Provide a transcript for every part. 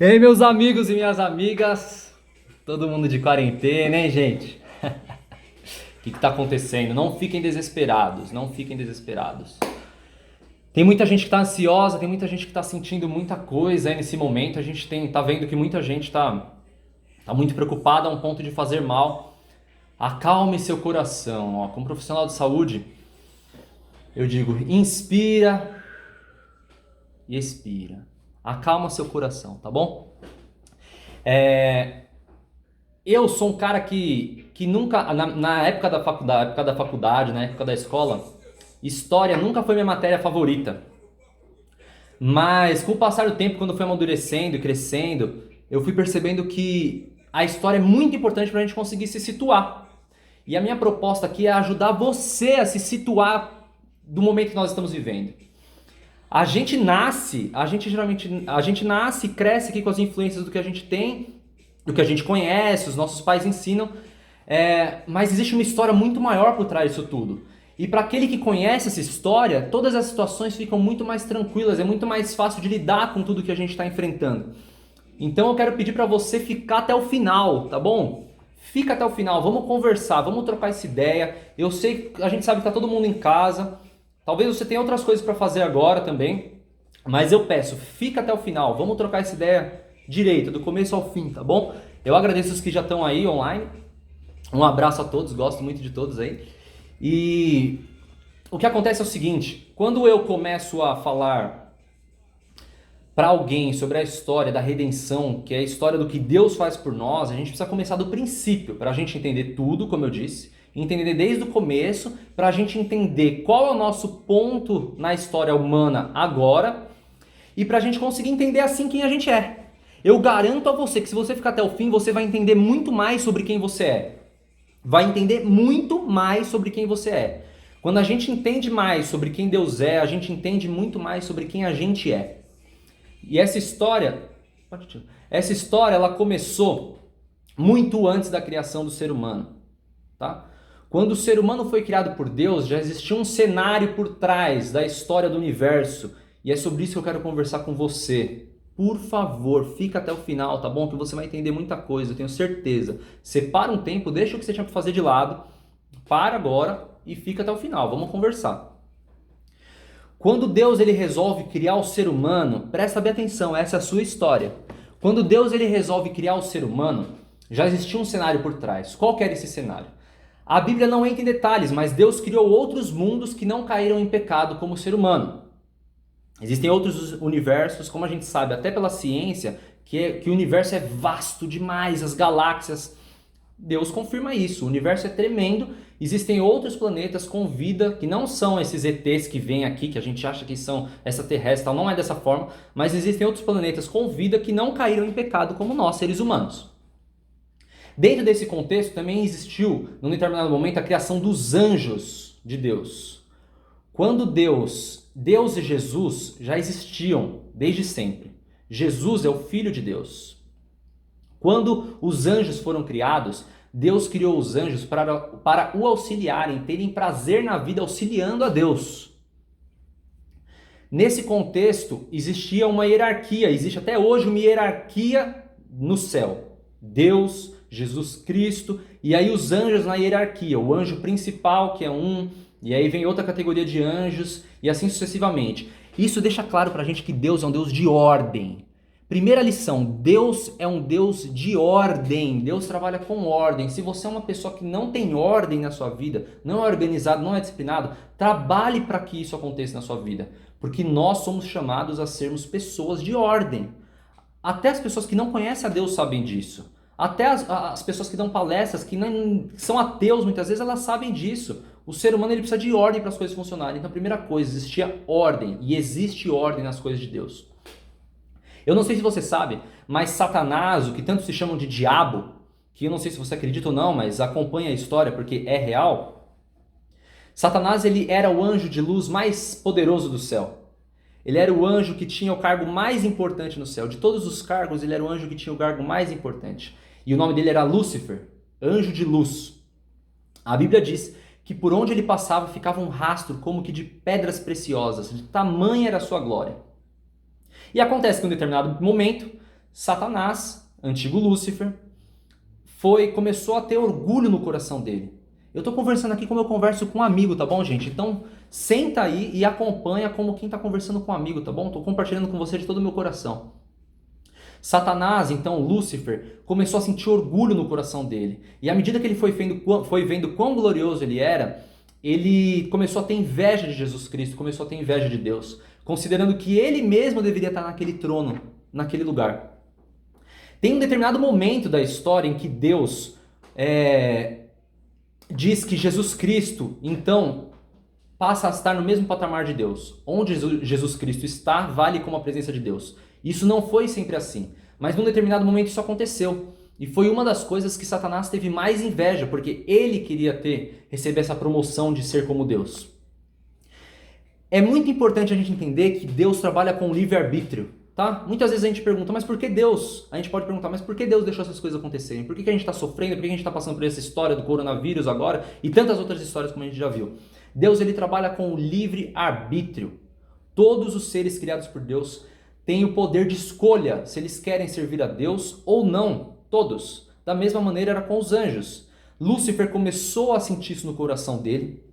E aí, meus amigos e minhas amigas, todo mundo de quarentena, hein, gente? O que tá acontecendo? Não fiquem desesperados, não fiquem desesperados. Tem muita gente que tá ansiosa, tem muita gente que tá sentindo muita coisa aí nesse momento. A gente tá vendo que muita gente tá muito preocupada a um ponto de fazer mal. Acalme seu coração, ó. Como profissional de saúde, eu digo, inspira e expira. Acalma seu coração, tá bom? Eu sou um cara que nunca, na época da faculdade, na época da escola, história nunca foi minha matéria favorita. Mas com o passar do tempo, quando eu fui amadurecendo e crescendo, eu fui percebendo que a história é muito importante para a gente conseguir se situar. E a minha proposta aqui é ajudar você a se situar do momento que nós estamos vivendo. A gente nasce e cresce aqui com as influências do que a gente tem, do que a gente conhece, os nossos pais ensinam, mas existe uma história muito maior por trás disso tudo. E para aquele que conhece essa história, todas as situações ficam muito mais tranquilas, é muito mais fácil de lidar com tudo que a gente está enfrentando. Então eu quero pedir para você ficar até o final, tá bom? Fica até o final, vamos conversar, vamos trocar essa ideia. Eu sei que a gente sabe que tá todo mundo em casa, talvez você tenha outras coisas para fazer agora também, mas eu peço, fica até o final, vamos trocar essa ideia direito, do começo ao fim, tá bom? Eu agradeço os que já estão aí online. Um abraço a todos, gosto muito de todos aí. E o que acontece é o seguinte, quando eu começo a falar para alguém sobre a história da redenção, que é a história do que Deus faz por nós, a gente precisa começar do princípio, para a gente entender tudo, como eu disse, entender desde o começo, para a gente entender qual é o nosso ponto na história humana agora, e para a gente conseguir entender assim quem a gente é. Eu garanto a você que se você ficar até o fim, você vai entender muito mais sobre quem você é. Vai entender muito mais sobre quem você é. Quando a gente entende mais sobre quem Deus é, a gente entende muito mais sobre quem a gente é. E essa história ela começou muito antes da criação do ser humano, tá? Quando o ser humano foi criado por Deus, já existia um cenário por trás da história do universo, e é sobre isso que eu quero conversar com você. Por favor, fica até o final, tá bom? Que você vai entender muita coisa, eu tenho certeza. Separa um tempo, deixa o que você tinha para fazer de lado, para agora e fica até o final, vamos conversar. Quando Deus ele resolve criar o ser humano, presta bem atenção, essa é a sua história. Quando Deus ele resolve criar o ser humano, já existia um cenário por trás. Qual que era esse cenário? A Bíblia não entra em detalhes, mas Deus criou outros mundos que não caíram em pecado como o ser humano. Existem outros universos, como a gente sabe até pela ciência, que o universo é vasto demais, as galáxias. Deus confirma isso, o universo é tremendo, existem outros planetas com vida, que não são esses ETs que vêm aqui, que a gente acha que são extraterrestres, não é dessa forma, mas existem outros planetas com vida que não caíram em pecado como nós, seres humanos. Dentro desse contexto também existiu, num determinado momento, a criação dos anjos de Deus. Quando Deus e Jesus já existiam desde sempre. Jesus é o Filho de Deus. Quando os anjos foram criados, Deus criou os anjos para o auxiliarem, terem prazer na vida auxiliando a Deus. Nesse contexto, existia uma hierarquia, existe até hoje uma hierarquia no céu. Deus, Jesus Cristo, e aí os anjos na hierarquia. O anjo principal, que é um, e aí vem outra categoria de anjos, e assim sucessivamente. Isso deixa claro pra gente que Deus é um Deus de ordem. Primeira lição, Deus é um Deus de ordem, Deus trabalha com ordem. Se você é uma pessoa que não tem ordem na sua vida, não é organizado, não é disciplinado, trabalhe para que isso aconteça na sua vida. Porque nós somos chamados a sermos pessoas de ordem. Até as pessoas que não conhecem a Deus sabem disso. Até as pessoas que dão palestras, que são ateus muitas vezes, elas sabem disso. O ser humano ele precisa de ordem para as coisas funcionarem. Então a primeira coisa, existia ordem e existe ordem nas coisas de Deus. Eu não sei se você sabe, mas Satanás, o que tanto se chamam de diabo, que eu não sei se você acredita ou não, mas acompanha a história porque é real. Satanás ele era o anjo de luz mais poderoso do céu. Ele era o anjo que tinha o cargo mais importante no céu. De todos os cargos, ele era o anjo que tinha o cargo mais importante. E o nome dele era Lúcifer, anjo de luz. A Bíblia diz que por onde ele passava ficava um rastro como que de pedras preciosas, de tamanha era a sua glória. E acontece que em um determinado momento, Satanás, antigo Lúcifer, começou a ter orgulho no coração dele. Eu estou conversando aqui como eu converso com um amigo, tá bom, gente? Então, senta aí e acompanha como quem está conversando com um amigo, tá bom? Estou compartilhando com você de todo o meu coração. Satanás, então, Lúcifer, começou a sentir orgulho no coração dele. E à medida que ele foi vendo quão glorioso ele era, ele começou a ter inveja de Jesus Cristo, começou a ter inveja de Deus, considerando que ele mesmo deveria estar naquele trono, naquele lugar. Tem um determinado momento da história em que Deus diz que Jesus Cristo, então, passa a estar no mesmo patamar de Deus. Onde Jesus Cristo está, vale como a presença de Deus. Isso não foi sempre assim, mas num determinado momento isso aconteceu. E foi uma das coisas que Satanás teve mais inveja, porque ele queria receber essa promoção de ser como Deus. É muito importante a gente entender que Deus trabalha com livre-arbítrio, tá? Muitas vezes a gente pergunta, mas por que Deus? A gente pode perguntar, mas por que Deus deixou essas coisas acontecerem? Por que a gente está sofrendo? Por que a gente está passando por essa história do coronavírus agora? E tantas outras histórias como a gente já viu. Deus, ele trabalha com o livre-arbítrio. Todos os seres criados por Deus têm o poder de escolha se eles querem servir a Deus ou não. Todos. Da mesma maneira era com os anjos. Lúcifer começou a sentir isso no coração dele.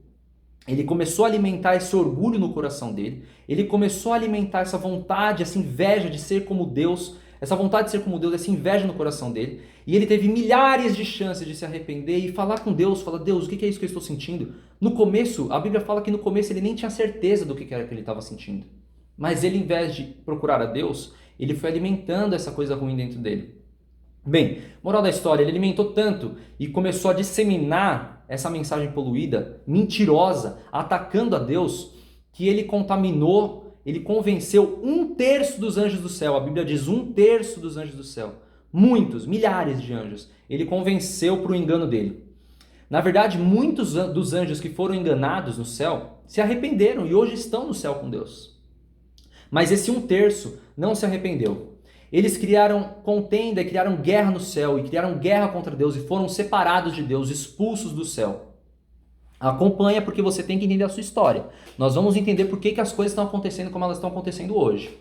Ele começou a alimentar esse orgulho no coração dele. Ele começou a alimentar essa vontade, essa inveja de ser como Deus. Essa vontade de ser como Deus, essa inveja no coração dele. E ele teve milhares de chances de se arrepender e falar com Deus. Falar, Deus, o que é isso que eu estou sentindo? No começo, a Bíblia fala que no começo ele nem tinha certeza do que era que ele estava sentindo. Mas ele, em vez de procurar a Deus, ele foi alimentando essa coisa ruim dentro dele. Bem, moral da história, ele alimentou tanto e começou a disseminar essa mensagem poluída, mentirosa, atacando a Deus, que ele contaminou, ele convenceu 1/3 dos anjos do céu. A Bíblia diz 1/3 dos anjos do céu. Muitos, milhares de anjos. Ele convenceu para o engano dele. Na verdade, muitos dos anjos que foram enganados no céu se arrependeram e hoje estão no céu com Deus. Mas esse 1/3 não se arrependeu. Eles criaram contenda, criaram guerra no céu e criaram guerra contra Deus e foram separados de Deus, expulsos do céu. Acompanha porque você tem que entender a sua história. Nós vamos entender por que as coisas estão acontecendo como elas estão acontecendo hoje.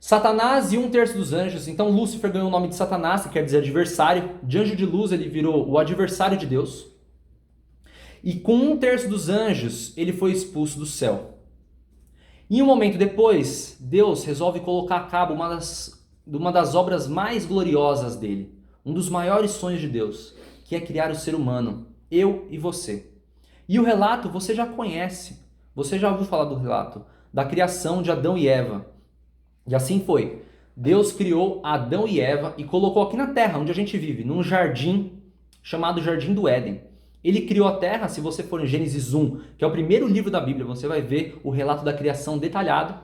Satanás e 1/3 dos anjos, então Lúcifer ganhou o nome de Satanás, que quer dizer adversário. De anjo de luz ele virou o adversário de Deus. E com 1/3 dos anjos ele foi expulso do céu. E um momento depois, Deus resolve colocar a cabo uma das obras mais gloriosas dele, um dos maiores sonhos de Deus, que é criar o ser humano, eu e você. E o relato você já conhece, você já ouviu falar do relato da criação de Adão e Eva. E assim foi. Deus criou Adão e Eva e colocou aqui na terra, onde a gente vive, num jardim chamado Jardim do Éden. Ele criou a terra, se você for em Gênesis 1, que é o primeiro livro da Bíblia, você vai ver o relato da criação detalhado.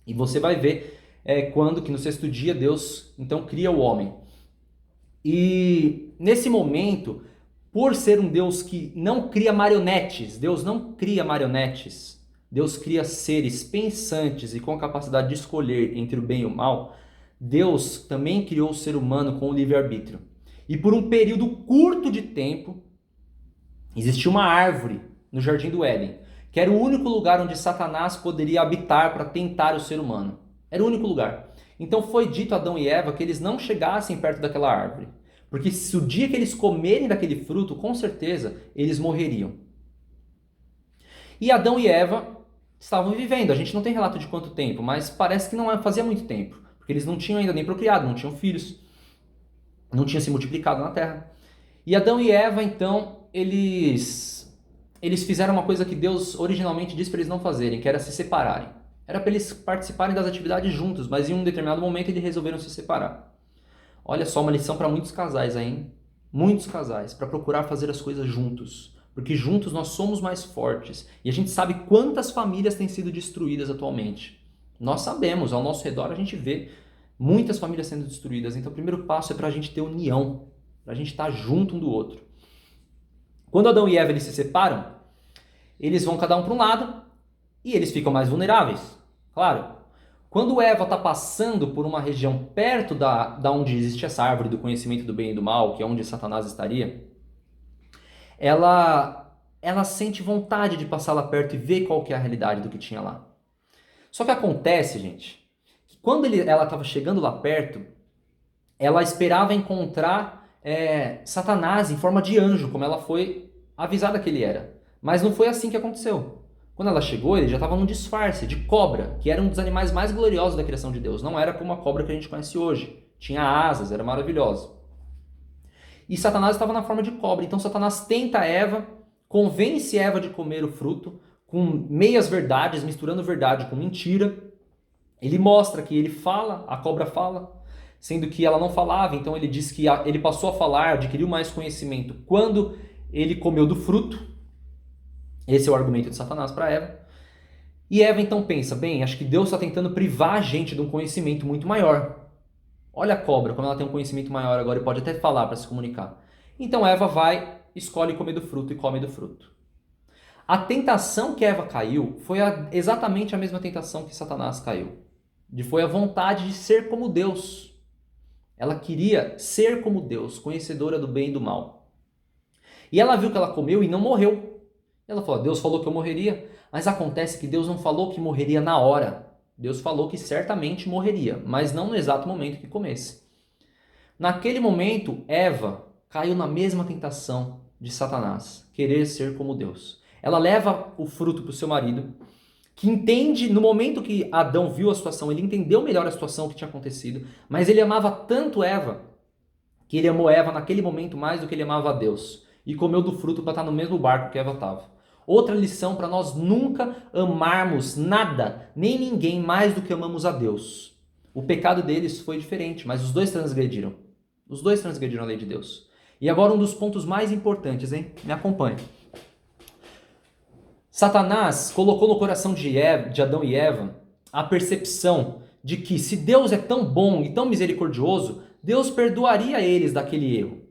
E você vai ver quando que no sexto dia Deus então cria o homem. E nesse momento, por ser um Deus que não cria marionetes, Deus não cria marionetes, Deus cria seres pensantes e com a capacidade de escolher entre o bem e o mal, Deus também criou o ser humano com o livre-arbítrio. E por um período curto de tempo, existia uma árvore no Jardim do Éden, que era o único lugar onde Satanás poderia habitar para tentar o ser humano. Era o único lugar. Então foi dito a Adão e Eva que eles não chegassem perto daquela árvore, porque se o dia que eles comerem daquele fruto, com certeza eles morreriam. E Adão e Eva estavam vivendo. A gente não tem relato de quanto tempo, mas parece que não fazia muito tempo, porque eles não tinham ainda nem procriado, não tinham filhos, não tinham se multiplicado na terra. E Adão e Eva, então, eles fizeram uma coisa que Deus originalmente disse para eles não fazerem, que era se separarem. Era para eles participarem das atividades juntos, mas em um determinado momento eles resolveram se separar. Olha só, uma lição para muitos casais aí, hein? Muitos casais, para procurar fazer as coisas juntos. Porque juntos nós somos mais fortes. E a gente sabe quantas famílias têm sido destruídas atualmente. Nós sabemos, ao nosso redor a gente vê muitas famílias sendo destruídas. Então o primeiro passo é para a gente ter união, para a gente estar junto um do outro. Quando Adão e Eva eles se separam, eles vão cada um para um lado e eles ficam mais vulneráveis. Claro, quando Eva está passando por uma região perto da onde existe essa árvore do conhecimento do bem e do mal, que é onde Satanás estaria, ela sente vontade de passar lá perto e ver qual que é a realidade do que tinha lá. Só que acontece, gente, que Quando ela estava chegando lá perto, ela esperava encontrar Satanás em forma de anjo, como ela foi avisada que ele era. Mas não foi assim que aconteceu. Quando ela chegou, ele já estava num disfarce de cobra, que era um dos animais mais gloriosos da criação de Deus. Não era como a cobra que a gente conhece hoje. Tinha asas, era maravilhosa. E Satanás estava na forma de cobra. Então Satanás tenta Eva, convence Eva de comer o fruto, com meias verdades, misturando verdade com mentira. Ele mostra que ele fala, a cobra fala, sendo que ela não falava. Então ele diz que ele passou a falar, adquiriu mais conhecimento quando ele comeu do fruto. Esse é o argumento de Satanás para Eva. E Eva então pensa, bem, acho que Deus está tentando privar a gente de um conhecimento muito maior. Olha a cobra, como ela tem um conhecimento maior agora e pode até falar para se comunicar. Então Eva vai, escolhe comer do fruto e come do fruto. A tentação que Eva caiu foi exatamente a mesma tentação que Satanás caiu. Foi a vontade de ser como Deus. Ela queria ser como Deus, conhecedora do bem e do mal. E ela viu que ela comeu e não morreu. Ela falou, Deus falou que eu morreria, mas acontece que Deus não falou que morreria na hora. Deus falou que certamente morreria, mas não no exato momento que comesse. Naquele momento, Eva caiu na mesma tentação de Satanás, querer ser como Deus. Ela leva o fruto para o seu marido, que entende, no momento que Adão viu a situação, ele entendeu melhor a situação que tinha acontecido, mas ele amava tanto Eva, que ele amou Eva naquele momento mais do que ele amava a Deus, e comeu do fruto para estar no mesmo barco que Eva estava. Outra lição para nós nunca amarmos nada, nem ninguém mais do que amamos a Deus. O pecado deles foi diferente, mas os dois transgrediram. Os dois transgrediram a lei de Deus. E agora um dos pontos mais importantes, hein? Me acompanhe. Satanás colocou no coração de Adão e Eva a percepção de que se Deus é tão bom e tão misericordioso, Deus perdoaria eles daquele erro.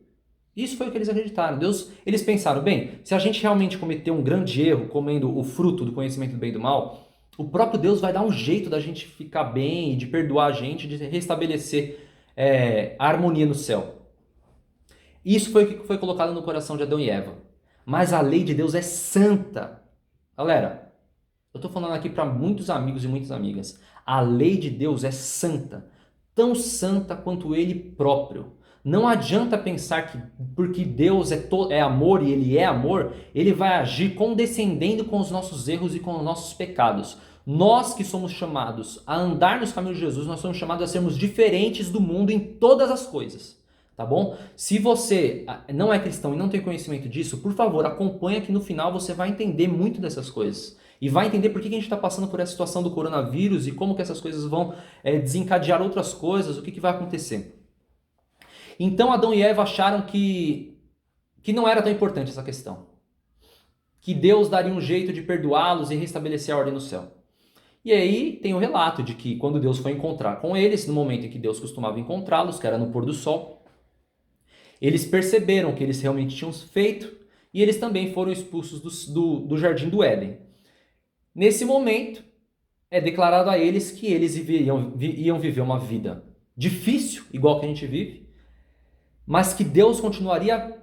Isso foi o que eles acreditaram. Eles pensaram, bem, se a gente realmente cometeu um grande erro comendo o fruto do conhecimento do bem e do mal, o próprio Deus vai dar um jeito da gente ficar bem, de perdoar a gente, de restabelecer a harmonia no céu. Isso foi o que foi colocado no coração de Adão e Eva. Mas a lei de Deus é santa. Galera, eu estou falando aqui para muitos amigos e muitas amigas. A lei de Deus é santa, tão santa quanto Ele próprio. Não adianta pensar que porque Deus é amor e Ele é amor, Ele vai agir condescendendo com os nossos erros e com os nossos pecados. Nós que somos chamados a andar nos caminhos de Jesus, nós somos chamados a sermos diferentes do mundo em todas as coisas, tá bom? Se você não é cristão e não tem conhecimento disso, por favor, acompanha que no final você vai entender muito dessas coisas. E vai entender por que a gente está passando por essa situação do coronavírus e como que essas coisas vão desencadear outras coisas, o que vai acontecer. Então Adão e Eva acharam que não era tão importante essa questão. Que Deus daria um jeito de perdoá-los e restabelecer a ordem no céu. E aí tem o relato de que quando Deus foi encontrar com eles, no momento em que Deus costumava encontrá-los, que era no pôr do sol, eles perceberam o que eles realmente tinham feito e eles também foram expulsos do jardim do Éden. Nesse momento, é declarado a eles que eles iam viver uma vida difícil, igual que a gente vive, mas que Deus continuaria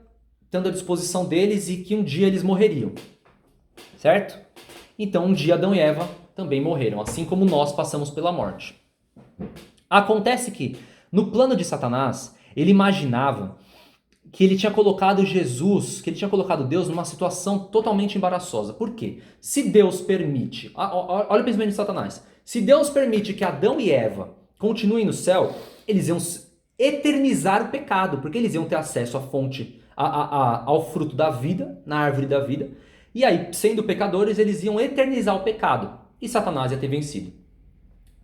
tendo à disposição deles e que um dia eles morreriam, certo? Então um dia Adão e Eva também morreram, assim como nós passamos pela morte. Acontece que, no plano de Satanás, ele imaginava que ele tinha colocado Jesus, que ele tinha colocado Deus numa situação totalmente embaraçosa. Por quê? Se Deus permite, olha o pensamento de Satanás, se Deus permite que Adão e Eva continuem no céu, eles iam eternizar o pecado, porque eles iam ter acesso à fonte, ao fruto da vida, na árvore da vida, e aí, sendo pecadores, eles iam eternizar o pecado, e Satanás ia ter vencido.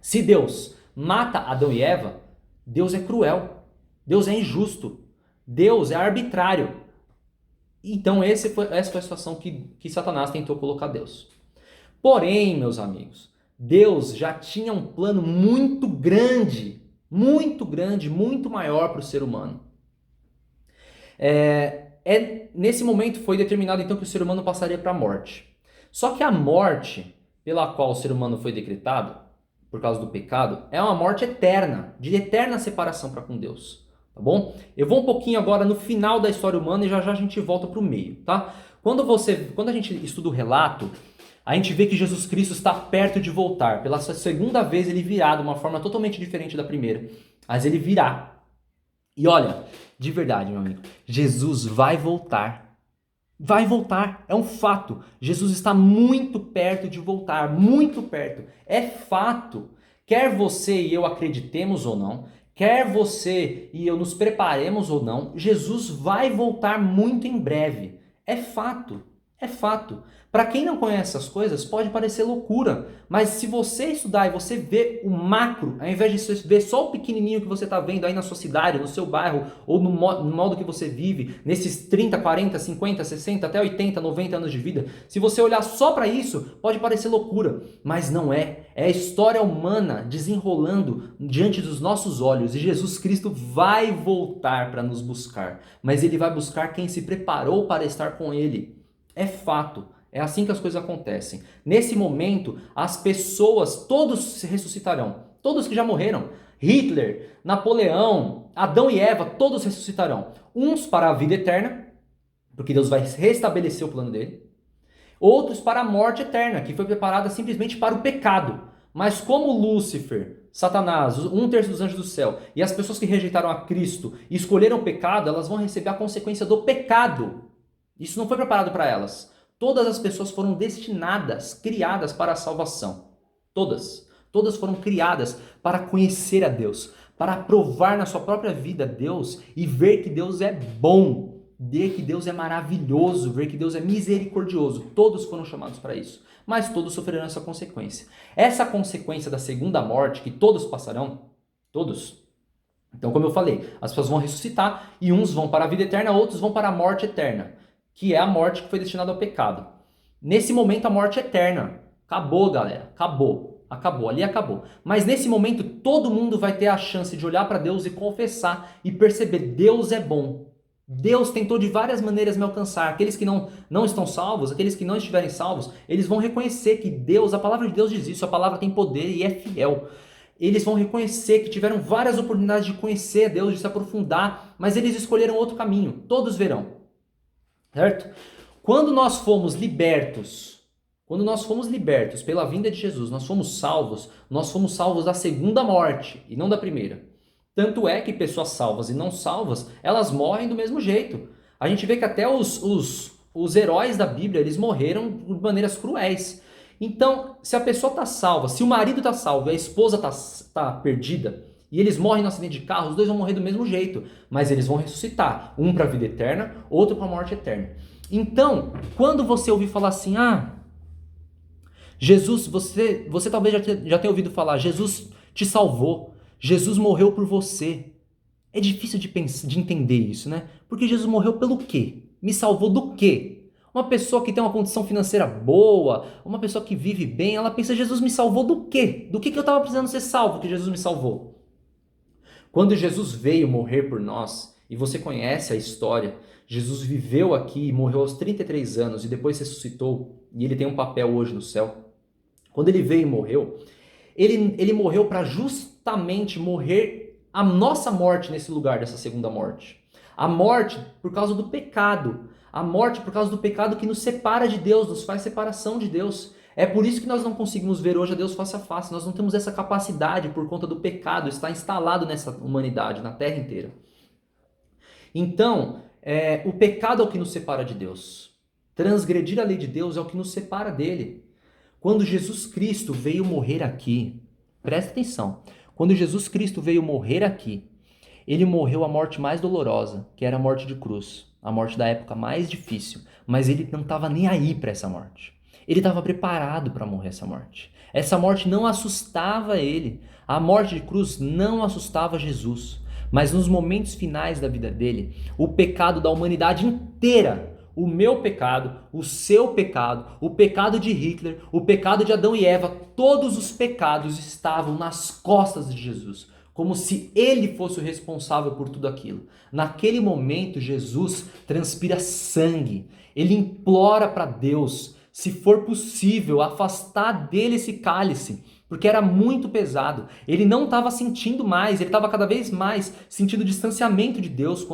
Se Deus mata Adão e Eva, Deus é cruel, Deus é injusto, Deus é arbitrário. Então essa foi a situação que Satanás tentou colocar Deus. Porém, meus amigos, Deus já tinha um plano muito grande, muito maior para o ser humano. Nesse momento foi determinado então que o ser humano passaria para a morte. Só que a morte pela qual o ser humano foi decretado, por causa do pecado, é uma morte eterna, de eterna separação para com Deus. Tá bom? Eu vou um pouquinho agora no final da história humana e já a gente volta para o meio, tá? Quando a gente estuda o relato, a gente vê que Jesus Cristo está perto de voltar. Pela sua segunda vez ele virá de uma forma totalmente diferente da primeira. Mas ele virá. E olha, de verdade, meu amigo, Jesus vai voltar. Vai voltar, é um fato. Jesus está muito perto de voltar, muito perto. É fato. Quer você e eu acreditemos ou não, quer você e eu nos preparemos ou não, Jesus vai voltar muito em breve. É fato, é fato. Para quem não conhece essas coisas, pode parecer loucura, mas se você estudar e você ver o macro, ao invés de você ver só o pequenininho que você está vendo aí na sua cidade, no seu bairro, ou no modo que você vive, nesses 30, 40, 50, 60, até 80, 90 anos de vida, se você olhar só para isso, pode parecer loucura, mas não é. É a história humana desenrolando diante dos nossos olhos e Jesus Cristo vai voltar para nos buscar, mas ele vai buscar quem se preparou para estar com ele. É fato. É assim que as coisas acontecem. Nesse momento, as pessoas, todos se ressuscitarão. Todos que já morreram. Hitler, Napoleão, Adão e Eva, todos ressuscitarão. Uns para a vida eterna, porque Deus vai restabelecer o plano dele. Outros para a morte eterna, que foi preparada simplesmente para o pecado. Mas como Lúcifer, Satanás, 1/3 dos anjos do céu, e as pessoas que rejeitaram a Cristo e escolheram o pecado, elas vão receber a consequência do pecado. Isso não foi preparado para elas. Todas as pessoas foram destinadas, criadas para a salvação. Todas. Todas foram criadas para conhecer a Deus, para provar na sua própria vida a Deus e ver que Deus é bom, ver que Deus é maravilhoso, ver que Deus é misericordioso. Todos foram chamados para isso, mas todos sofrerão essa consequência. Essa consequência da segunda morte, que todos passarão, todos. Então, como eu falei, as pessoas vão ressuscitar e uns vão para a vida eterna, outros vão para a morte eterna, que é a morte que foi destinada ao pecado. Nesse momento, a morte é eterna. Acabou, galera. Acabou. Acabou. Ali acabou. Mas nesse momento, todo mundo vai ter a chance de olhar para Deus e confessar e perceber: Deus é bom. Deus tentou de várias maneiras me alcançar. Aqueles que não estão salvos, aqueles que não estiverem salvos, eles vão reconhecer que Deus, a palavra de Deus diz isso, a palavra tem poder e é fiel. Eles vão reconhecer que tiveram várias oportunidades de conhecer a Deus, de se aprofundar, mas eles escolheram outro caminho. Todos verão. Certo? Quando nós fomos libertos pela vinda de Jesus, nós fomos salvos da segunda morte e não da primeira. Tanto é que pessoas salvas e não salvas, elas morrem do mesmo jeito. A gente vê que até os heróis da Bíblia, eles morreram de maneiras cruéis. Então, se a pessoa está salva, se o marido está salvo e a esposa está perdida, e eles morrem no acidente de carro, os dois vão morrer do mesmo jeito, mas eles vão ressuscitar, um para a vida eterna, outro para a morte eterna. Então, quando você ouvir falar assim, Jesus, você talvez já tenha ouvido falar, Jesus te salvou, Jesus morreu por você. É difícil de entender isso, né? Porque Jesus morreu pelo quê? Me salvou do quê? Uma pessoa que tem uma condição financeira boa, uma pessoa que vive bem, ela pensa, Jesus me salvou do quê? Do que eu estava precisando ser salvo que Jesus me salvou? Quando Jesus veio morrer por nós, e você conhece a história, Jesus viveu aqui, morreu aos 33 anos e depois ressuscitou, e ele tem um papel hoje no céu. Quando ele veio e morreu, ele morreu para justamente morrer a nossa morte nesse lugar dessa segunda morte. A morte por causa do pecado. A morte por causa do pecado que nos separa de Deus, nos faz separação de Deus. É por isso que nós não conseguimos ver hoje a Deus face a face. Nós não temos essa capacidade por conta do pecado. Está instalado nessa humanidade, na terra inteira. Então, o pecado é o que nos separa de Deus. Transgredir a lei de Deus é o que nos separa dele. Quando Jesus Cristo veio morrer aqui, presta atenção. Quando Jesus Cristo veio morrer aqui, ele morreu a morte mais dolorosa, que era a morte de cruz. A morte da época mais difícil. Mas ele não estava nem aí para essa morte. Ele estava preparado para morrer essa morte. Essa morte não assustava ele. A morte de cruz não assustava Jesus. Mas nos momentos finais da vida dele, o pecado da humanidade inteira, o meu pecado, o seu pecado, o pecado de Hitler, o pecado de Adão e Eva, todos os pecados estavam nas costas de Jesus, como se ele fosse o responsável por tudo aquilo. Naquele momento, Jesus transpira sangue, ele implora para Deus, se for possível, afastar dele esse cálice, porque era muito pesado. Ele não estava sentindo mais, ele estava cada vez mais sentindo o distanciamento de Deus.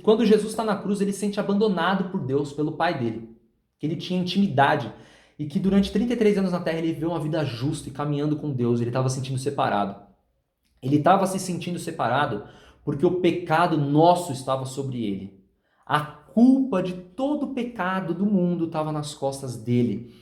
Quando Jesus está na cruz, ele se sente abandonado por Deus, pelo Pai dele, que ele tinha intimidade. e que durante 33 anos na Terra ele viveu uma vida justa e caminhando com Deus, ele estava se sentindo separado. Ele estava se sentindo separado porque o pecado nosso estava sobre ele. A culpa de todo o pecado do mundo estava nas costas dele.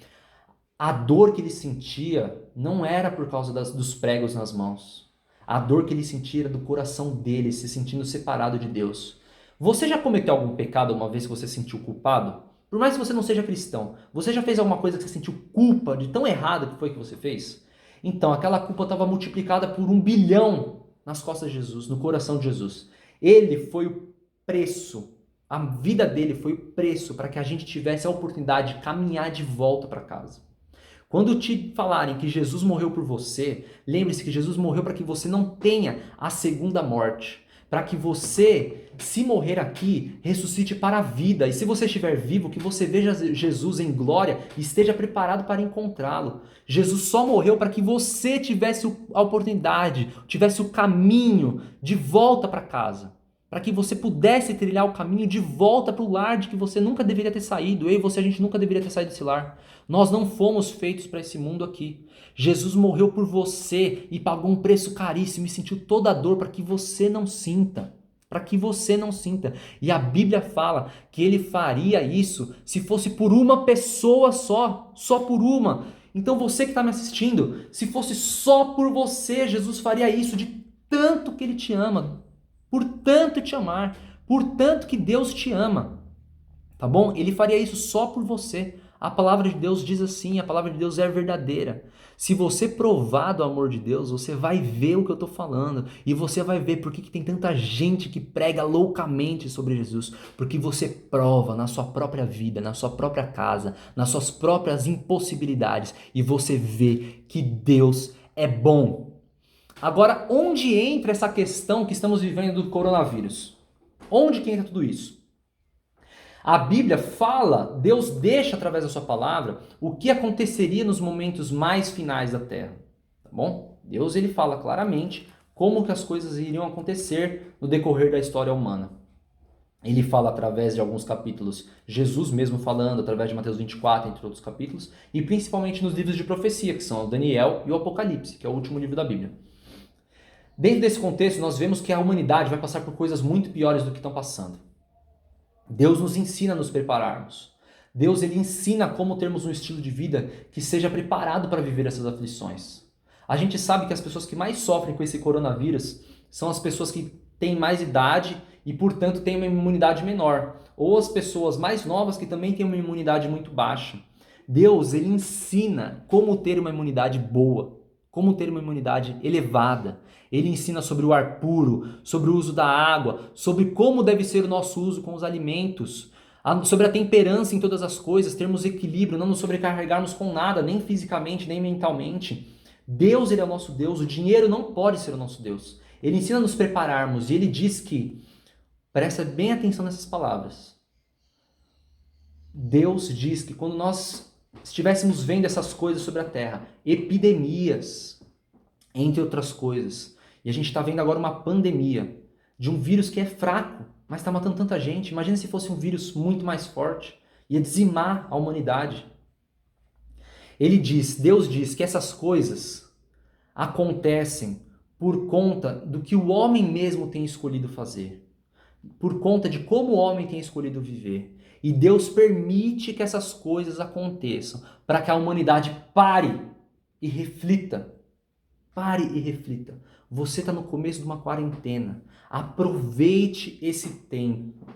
A dor que ele sentia não era por causa dos pregos nas mãos. A dor que ele sentia era do coração dele, se sentindo separado de Deus. Você já cometeu algum pecado uma vez que você se sentiu culpado? Por mais que você não seja cristão, você já fez alguma coisa que você sentiu culpa de tão errada que foi que você fez? Então, aquela culpa estava multiplicada por 1 bilhão nas costas de Jesus, no coração de Jesus. Ele foi o preço, a vida dele foi o preço para que a gente tivesse a oportunidade de caminhar de volta para casa. Quando te falarem que Jesus morreu por você, lembre-se que Jesus morreu para que você não tenha a segunda morte. Para que você, se morrer aqui, ressuscite para a vida. E se você estiver vivo, que você veja Jesus em glória e esteja preparado para encontrá-lo. Jesus só morreu para que você tivesse a oportunidade, tivesse o caminho de volta para casa. Para que você pudesse trilhar o caminho de volta para o lar de que você nunca deveria ter saído. Eu e você, a gente nunca deveria ter saído desse lar. Nós não fomos feitos para esse mundo aqui. Jesus morreu por você e pagou um preço caríssimo e sentiu toda a dor para que você não sinta. Para que você não sinta. E a Bíblia fala que ele faria isso se fosse por uma pessoa só por uma. Então você que está me assistindo, se fosse só por você, Jesus faria isso de tanto que ele te ama. Por tanto te amar, por tanto que Deus te ama, tá bom? Ele faria isso só por você. A palavra de Deus diz assim, a palavra de Deus é verdadeira. Se você provar do amor de Deus, você vai ver o que eu estou falando. E você vai ver por que tem tanta gente que prega loucamente sobre Jesus. Porque você prova na sua própria vida, na sua própria casa, nas suas próprias impossibilidades. E você vê que Deus é bom. Agora, onde entra essa questão que estamos vivendo do coronavírus? Onde que entra tudo isso? A Bíblia fala, Deus deixa através da sua palavra o que aconteceria nos momentos mais finais da Terra, tá bom? Deus ele fala claramente como que as coisas iriam acontecer no decorrer da história humana. Ele fala através de alguns capítulos, Jesus mesmo falando, através de Mateus 24, entre outros capítulos, e principalmente nos livros de profecia, que são o Daniel e o Apocalipse, que é o último livro da Bíblia. Dentro desse contexto, nós vemos que a humanidade vai passar por coisas muito piores do que estão passando. Deus nos ensina a nos prepararmos. Deus ele ensina como termos um estilo de vida que seja preparado para viver essas aflições. A gente sabe que as pessoas que mais sofrem com esse coronavírus são as pessoas que têm mais idade e, portanto, têm uma imunidade menor. Ou as pessoas mais novas que também têm uma imunidade muito baixa. Deus ele ensina como ter uma imunidade boa, como ter uma imunidade elevada. Ele ensina sobre o ar puro, sobre o uso da água, sobre como deve ser o nosso uso com os alimentos, sobre a temperança em todas as coisas, termos equilíbrio, não nos sobrecarregarmos com nada, nem fisicamente, nem mentalmente. Deus ele é o nosso Deus, o dinheiro não pode ser o nosso Deus. Ele ensina a nos prepararmos e ele diz que, presta bem atenção nessas palavras, Deus diz que quando nós estivéssemos vendo essas coisas sobre a terra, epidemias, entre outras coisas, e a gente está vendo agora uma pandemia de um vírus que é fraco, mas está matando tanta gente. Imagina se fosse um vírus muito mais forte, ia dizimar a humanidade. Deus diz que essas coisas acontecem por conta do que o homem mesmo tem escolhido fazer, por conta de como o homem tem escolhido viver. E Deus permite que essas coisas aconteçam para que a humanidade pare e reflita. Pare e reflita. Você está no começo de uma quarentena. Aproveite esse tempo.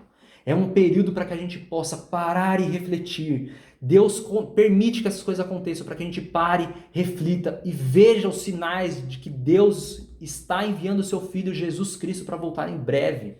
É um período para que a gente possa parar e refletir. Deus permite que essas coisas aconteçam para que a gente pare, reflita e veja os sinais de que Deus está enviando o seu Filho Jesus Cristo para voltar em breve.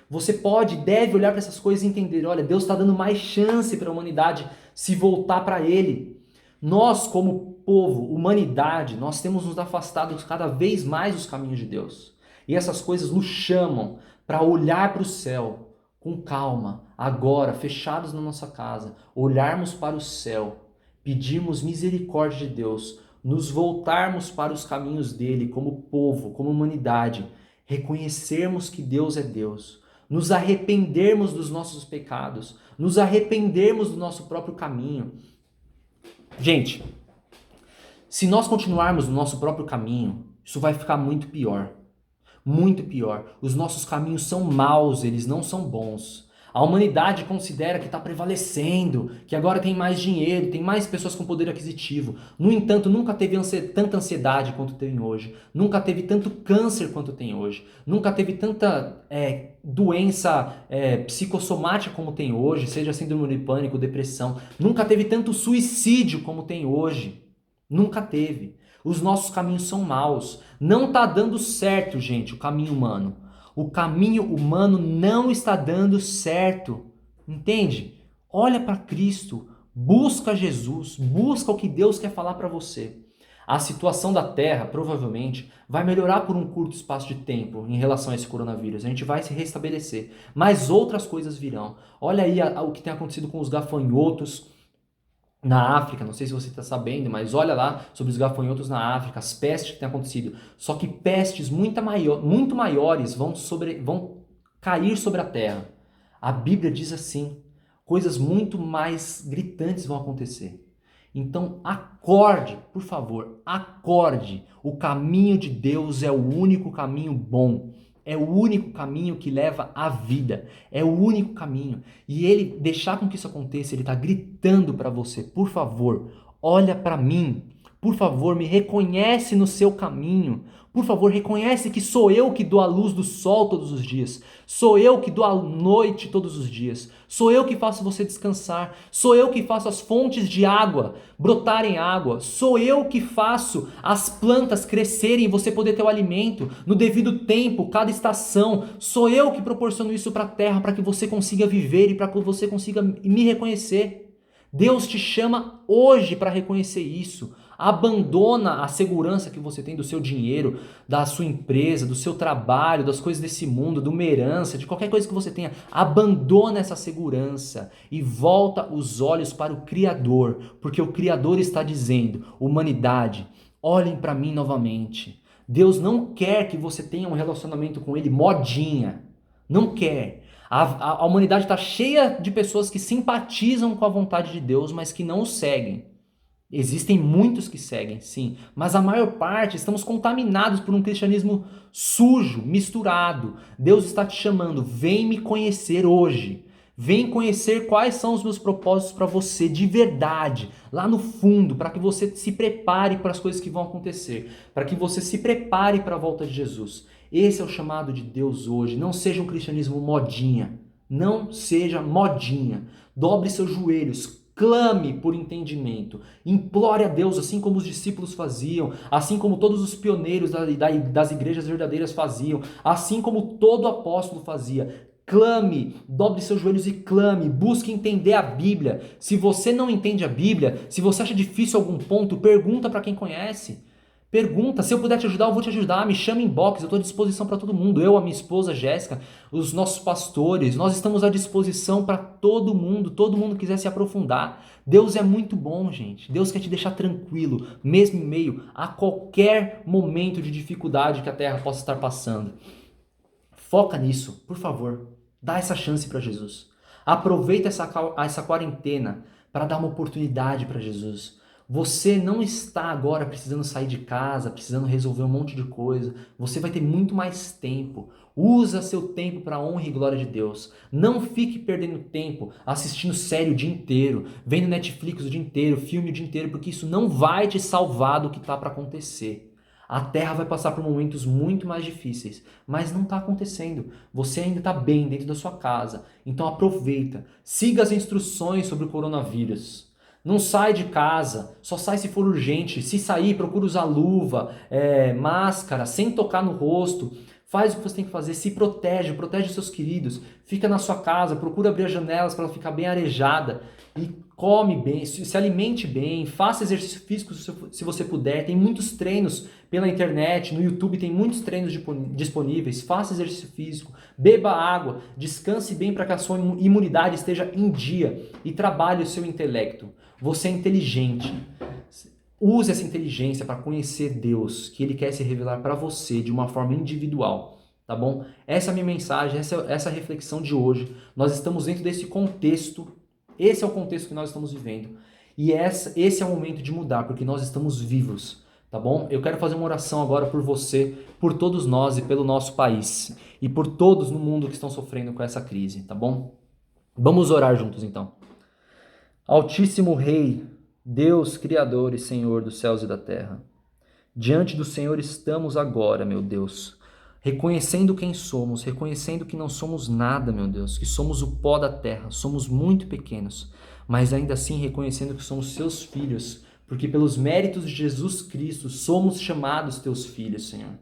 Você pode, deve olhar para essas coisas e entender, olha, Deus está dando mais chance para a humanidade se voltar para Ele. Nós, como povo, humanidade, nós temos nos afastado cada vez mais dos caminhos de Deus. E essas coisas nos chamam para olhar para o céu com calma, agora, fechados na nossa casa, olharmos para o céu, pedirmos misericórdia de Deus, nos voltarmos para os caminhos dele como povo, como humanidade, reconhecermos que Deus é Deus, nos arrependermos dos nossos pecados, nos arrependermos do nosso próprio caminho, Gente, se nós continuarmos no nosso próprio caminho, isso vai ficar muito pior. Muito pior. Os nossos caminhos são maus, eles não são bons. A humanidade considera que está prevalecendo, que agora tem mais dinheiro, tem mais pessoas com poder aquisitivo. No entanto, nunca teve tanta ansiedade quanto tem hoje. Nunca teve tanto câncer quanto tem hoje. Nunca teve tanta doença psicossomática como tem hoje, seja síndrome de pânico, depressão. Nunca teve tanto suicídio como tem hoje. Nunca teve. Os nossos caminhos são maus. Não está dando certo, gente, o caminho humano. O caminho humano não está dando certo. Entende? Olha para Cristo, busca Jesus, busca o que Deus quer falar para você. A situação da Terra provavelmente vai melhorar por um curto espaço de tempo em relação a esse coronavírus. A gente vai se restabelecer, mas outras coisas virão. Olha aí o que tem acontecido com os gafanhotos na África, não sei se você está sabendo, mas olha lá sobre os gafanhotos na África, as pestes que têm acontecido. Só que pestes muito maiores vão cair sobre a terra. A Bíblia diz assim, coisas muito mais gritantes vão acontecer. Então acorde, por favor, acorde. O caminho de Deus é o único caminho bom. É o único caminho que leva à vida. É o único caminho. E ele deixar com que isso aconteça, ele está gritando para você, por favor, olha para mim. Por favor, me reconhece no seu caminho. Por favor, reconhece que sou eu que dou a luz do sol todos os dias. Sou eu que dou a noite todos os dias. Sou eu que faço você descansar. Sou eu que faço as fontes de água brotarem água. Sou eu que faço as plantas crescerem e você poder ter o alimento no devido tempo, cada estação. Sou eu que proporciono isso para a terra para que você consiga viver e para que você consiga me reconhecer. Deus te chama hoje para reconhecer isso. Abandona a segurança que você tem do seu dinheiro, da sua empresa, do seu trabalho, das coisas desse mundo, de uma herança, de qualquer coisa que você tenha. Abandona essa segurança e volta os olhos para o Criador, porque o Criador está dizendo, humanidade, olhem para mim novamente. Deus não quer que você tenha um relacionamento com Ele modinha. Não quer. A humanidade está cheia de pessoas que simpatizam com a vontade de Deus, mas que não o seguem. Existem muitos que seguem, sim, mas a maior parte estamos contaminados por um cristianismo sujo, misturado. Deus está te chamando, vem me conhecer hoje. Vem conhecer quais são os meus propósitos para você de verdade, lá no fundo, para que você se prepare para as coisas que vão acontecer, para que você se prepare para a volta de Jesus. Esse é o chamado de Deus hoje. Não seja um cristianismo modinha. Não seja modinha. Dobre seus joelhos. Clame por entendimento. Implore a Deus, assim como os discípulos faziam, assim como todos os pioneiros das igrejas verdadeiras faziam, assim como todo apóstolo fazia. Clame, dobre seus joelhos e clame, busque entender a Bíblia. Se você não entende a Bíblia, se você acha difícil algum ponto, pergunta para quem conhece. Pergunta, se eu puder te ajudar, eu vou te ajudar. Me chama em box, eu estou à disposição para todo mundo. Eu, a minha esposa Jéssica, os nossos pastores, nós estamos à disposição para todo mundo quiser se aprofundar. Deus é muito bom, gente. Deus quer te deixar tranquilo, mesmo em meio a qualquer momento de dificuldade que a terra possa estar passando. Foca nisso, por favor. Dá essa chance para Jesus. Aproveita essa quarentena para dar uma oportunidade para Jesus. Você não está agora precisando sair de casa, precisando resolver um monte de coisa. Você vai ter muito mais tempo. Usa seu tempo para a honra e glória de Deus. Não fique perdendo tempo assistindo série o dia inteiro, vendo Netflix o dia inteiro, filme o dia inteiro, porque isso não vai te salvar do que está para acontecer. A Terra vai passar por momentos muito mais difíceis, mas não está acontecendo. Você ainda está bem dentro da sua casa. Então aproveita. Siga as instruções sobre o coronavírus. Não sai de casa, só sai se for urgente. Se sair, procura usar luva, máscara, sem tocar no rosto. Faz o que você tem que fazer, se protege os seus queridos. Fica na sua casa, procura abrir as janelas para ela ficar bem arejada. E come bem, se alimente bem, faça exercício físico se você puder. Tem muitos treinos pela internet, no YouTube tem muitos treinos disponíveis. Faça exercício físico, beba água, descanse bem para que a sua imunidade esteja em dia e trabalhe o seu intelecto. Você é inteligente. Use essa inteligência para conhecer Deus, que Ele quer se revelar para você de uma forma individual, tá bom? Essa é a minha mensagem, essa é a reflexão de hoje. Nós estamos dentro desse contexto, esse é o contexto que nós estamos vivendo. E esse é o momento de mudar, porque nós estamos vivos, tá bom? Eu quero fazer uma oração agora por você, por todos nós e pelo nosso país. E por todos no mundo que estão sofrendo com essa crise, tá bom? Vamos orar juntos então. Altíssimo Rei, Deus, Criador e Senhor dos céus e da terra, diante do Senhor estamos agora, meu Deus, reconhecendo quem somos, reconhecendo que não somos nada, meu Deus, que somos o pó da terra, somos muito pequenos, mas ainda assim reconhecendo que somos seus filhos, porque pelos méritos de Jesus Cristo somos chamados teus filhos, Senhor.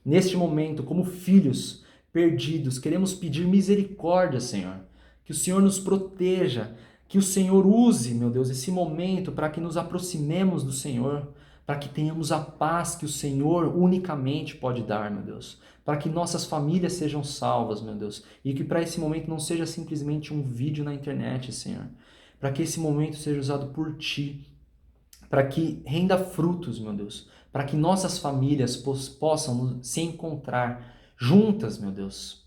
Neste momento, como filhos perdidos, queremos pedir misericórdia, Senhor, que o Senhor nos proteja, que o Senhor use, meu Deus, esse momento para que nos aproximemos do Senhor, para que tenhamos a paz que o Senhor unicamente pode dar, meu Deus, para que nossas famílias sejam salvas, meu Deus, e que para esse momento não seja simplesmente um vídeo na internet, Senhor, para que esse momento seja usado por Ti, para que renda frutos, meu Deus, para que nossas famílias possam se encontrar juntas, meu Deus,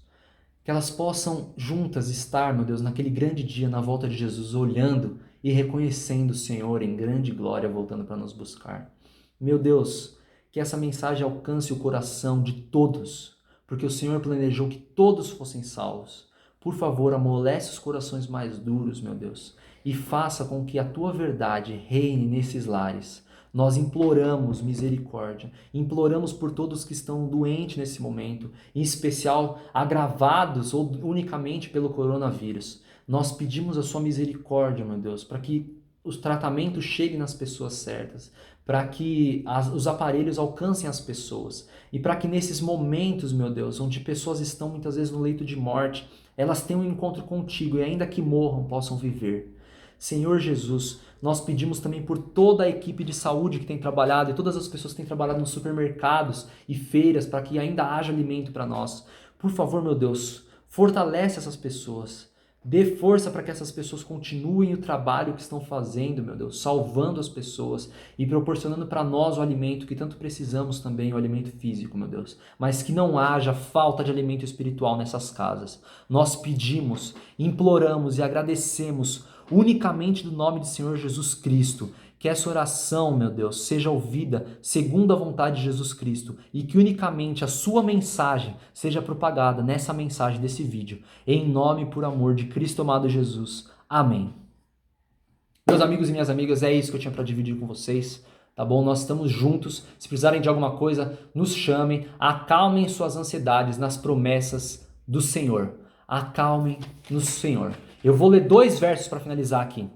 que elas possam juntas estar, meu Deus, naquele grande dia na volta de Jesus, olhando e reconhecendo o Senhor em grande glória, voltando para nos buscar. Meu Deus, que essa mensagem alcance o coração de todos, porque o Senhor planejou que todos fossem salvos. Por favor, amolece os corações mais duros, meu Deus, e faça com que a Tua verdade reine nesses lares. Nós imploramos misericórdia, imploramos por todos que estão doentes nesse momento, em especial agravados ou unicamente pelo coronavírus. Nós pedimos a Sua misericórdia, meu Deus, para que os tratamentos cheguem nas pessoas certas, para que os aparelhos alcancem as pessoas e para que nesses momentos, meu Deus, onde pessoas estão muitas vezes no leito de morte, elas tenham um encontro contigo e ainda que morram, possam viver. Senhor Jesus, nós pedimos também por toda a equipe de saúde que tem trabalhado e todas as pessoas que têm trabalhado nos supermercados e feiras para que ainda haja alimento para nós. Por favor, meu Deus, fortalece essas pessoas. Dê força para que essas pessoas continuem o trabalho que estão fazendo, meu Deus, salvando as pessoas e proporcionando para nós o alimento que tanto precisamos também, o alimento físico, meu Deus. Mas que não haja falta de alimento espiritual nessas casas. Nós pedimos, imploramos e agradecemos unicamente do nome do Senhor Jesus Cristo, que essa oração, meu Deus, seja ouvida segundo a vontade de Jesus Cristo e que unicamente a sua mensagem seja propagada nessa mensagem desse vídeo. Em nome e por amor de Cristo amado Jesus. Amém. Meus amigos e minhas amigas, é isso que eu tinha para dividir com vocês, tá bom? Nós estamos juntos. Se precisarem de alguma coisa, nos chamem. Acalmem suas ansiedades nas promessas do Senhor. Acalmem no Senhor. Eu vou ler 2 versos para finalizar aqui.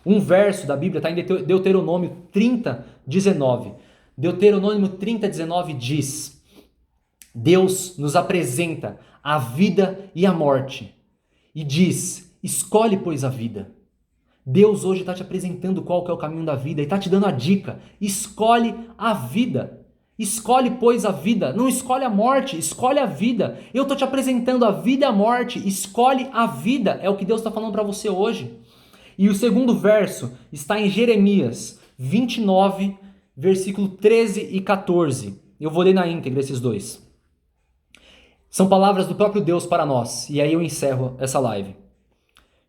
Um verso da Bíblia está em Deuteronômio 30, 19. Deuteronômio 30, 19 diz: Deus nos apresenta a vida e a morte e diz: escolhe, pois, a vida. Deus hoje está te apresentando qual que é o caminho da vida e está te dando a dica: escolhe a vida. Escolhe, pois, a vida. Não escolhe a morte, escolhe a vida. Eu estou te apresentando a vida e a morte. Escolhe a vida. É o que Deus está falando para você hoje. E o segundo verso está em Jeremias 29, versículo 13 e 14. Eu vou ler na íntegra esses 2. São palavras do próprio Deus para nós. E aí eu encerro essa live.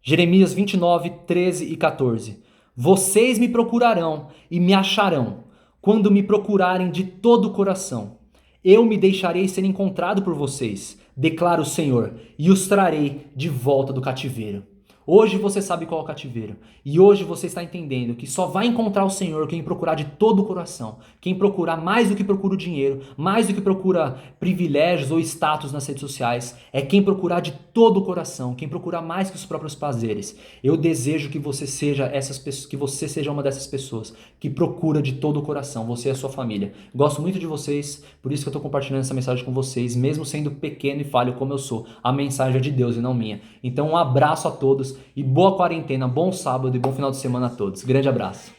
Jeremias 29, 13 e 14. Vocês me procurarão e me acharão, quando me procurarem de todo o coração. Eu me deixarei ser encontrado por vocês, declara o Senhor, e os trarei de volta do cativeiro. Hoje você sabe qual é o cativeiro. E hoje você está entendendo que só vai encontrar o Senhor quem procurar de todo o coração. Quem procurar mais do que procura o dinheiro, mais do que procura privilégios ou status nas redes sociais. É quem procurar de todo o coração. Quem procurar mais que os próprios prazeres. Eu desejo que você seja uma dessas pessoas que procura de todo o coração. Você e a sua família. Gosto muito de vocês. Por isso que eu estou compartilhando essa mensagem com vocês. Mesmo sendo pequeno e falho como eu sou. A mensagem é de Deus e não minha. Então um abraço a todos. E boa quarentena, bom sábado e bom final de semana a todos. Grande abraço.